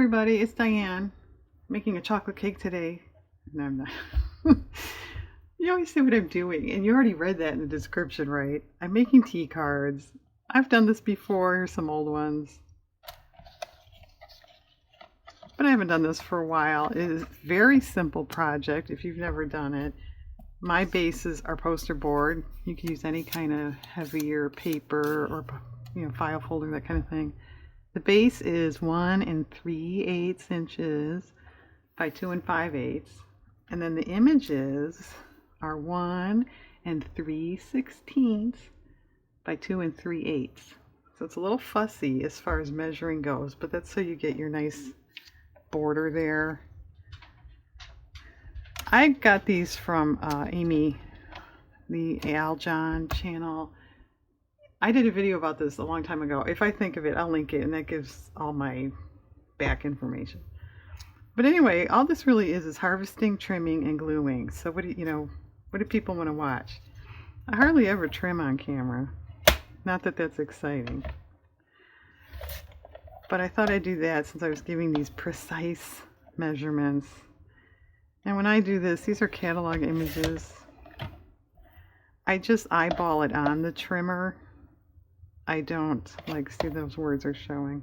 everybody, it's Diane making a chocolate cake today. No, I'm not. You always see what I'm doing, and you already read that in the description, right? I'm making tea cards. I've done this before. Here's some old ones. But I haven't done this for a while. It is a very simple project if you've never done it. My bases are poster board. You can use any kind of heavier paper or file folder, that kind of thing. The base is 1 3/8 inches by 2 5/8, and then the images are 1 3/16 by 2 3/8. So it's a little fussy as far as measuring goes, but that's so you get your nice border there. I got these from Amy, the Al John channel. I did a video about this a long time ago. If I think of it, I'll link it, and that gives all my back information. But anyway, all this really is harvesting, trimming, and gluing. So what do people want to watch? I hardly ever trim on camera. Not that that's exciting. But I thought I'd do that since I was giving these precise measurements. And when I do this, these are catalog images. I just eyeball it on the trimmer. I don't, see those words are showing.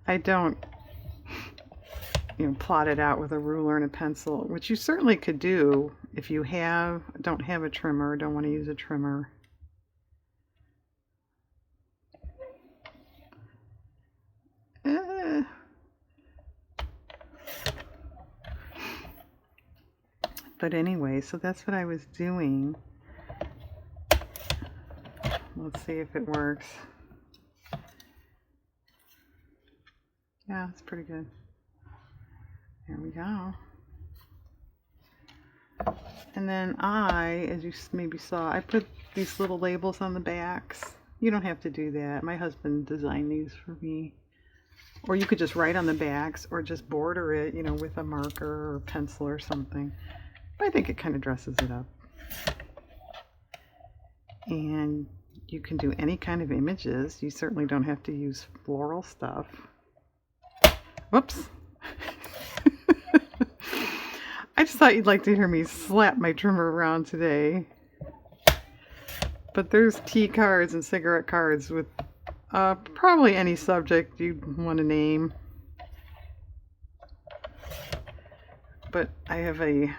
I don't, plot it out with a ruler and a pencil, which you certainly could do if you don't have a trimmer, don't want to use a trimmer. But anyway, so that's what I was doing. Let's see if it works. Yeah, it's pretty good. There we go. And then as you maybe saw, I put these little labels on the backs. You don't have to do that. My husband designed these for me. Or you could just write on the backs or just border it, with a marker or pencil or something. But I think it kind of dresses it up. And you can do any kind of images. You certainly don't have to use floral stuff. Whoops. I just thought you'd like to hear me slap my trimmer around today. But there's tea cards and cigarette cards with probably any subject you'd want to name. But I have a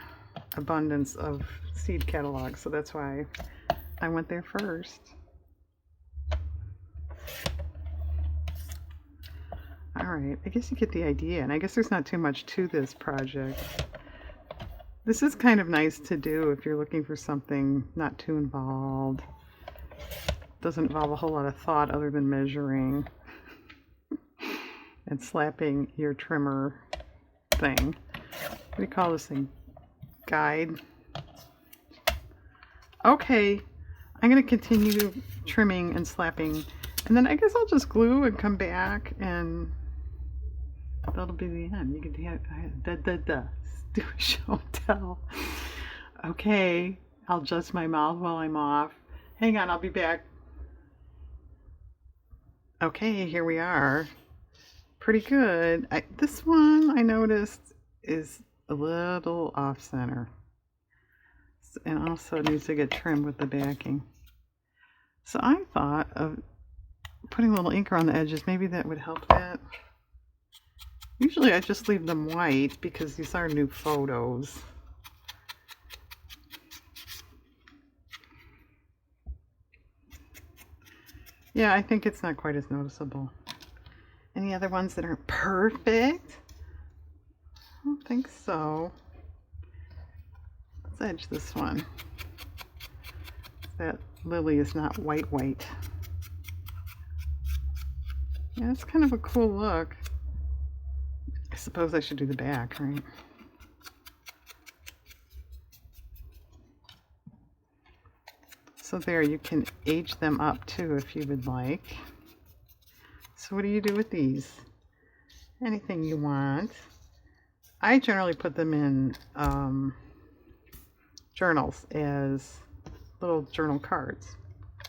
abundance of seed catalogs, so that's why I went there first. Alright, I guess you get the idea, and I guess there's not too much to this project. This is kind of nice to do if you're looking for something not too involved. Doesn't involve a whole lot of thought other than measuring and slapping your trimmer thing. What do you call this thing? Guide. Okay, I'm going to continue trimming and slapping, and then I guess I'll just glue and come back, and that'll be the end. You can do a show and tell. Okay, I'll adjust my mouth while I'm off. Hang on, I'll be back. Okay, here we are. Pretty good. This one I noticed is a little off center, and also needs to get trimmed with the backing. So I thought of putting a little ink around the edges. Maybe that would help that. Usually I just leave them white because these are new photos. Yeah, I think it's not quite as noticeable. Any other ones that aren't perfect? I don't think so. Let's edge this one. That lily is not white. Yeah, it's kind of a cool look. I suppose I should do the back, right? So there, you can age them up too if you would like. So what do you do with these? Anything you want. I generally put them in journals as little journal cards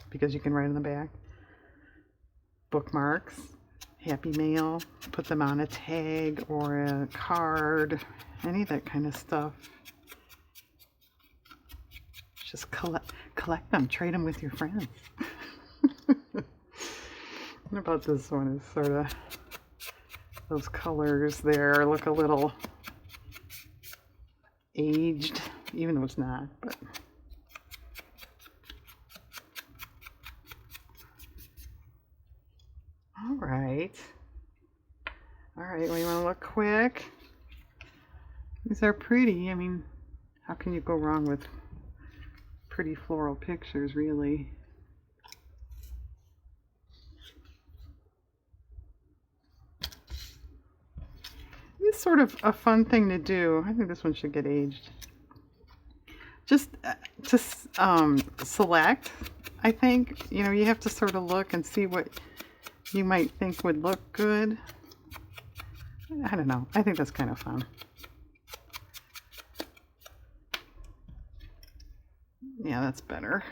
because you can write on the back. Bookmarks. Happy Mail, put them on a tag or a card, any of that kind of stuff. Just collect them, trade them with your friends. What about this one? Is sort of those colors there look a little aged, even though it's not, but all right. All right, we want to look quick. These are pretty. I mean, how can you go wrong with pretty floral pictures, really? It's sort of a fun thing to do. I think this one should get aged. Just to select, I think, you know, you have to sort of look and see what you might think would look good. I don't know. I think that's kind of fun. Yeah, that's better.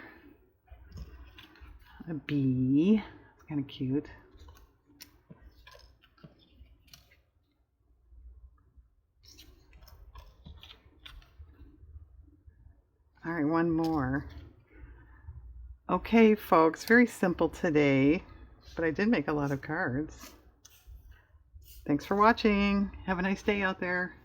A bee. It's kind of cute. All right, one more. Okay, folks, very simple today, but I did make a lot of cards. Thanks for watching. Have a nice day out there.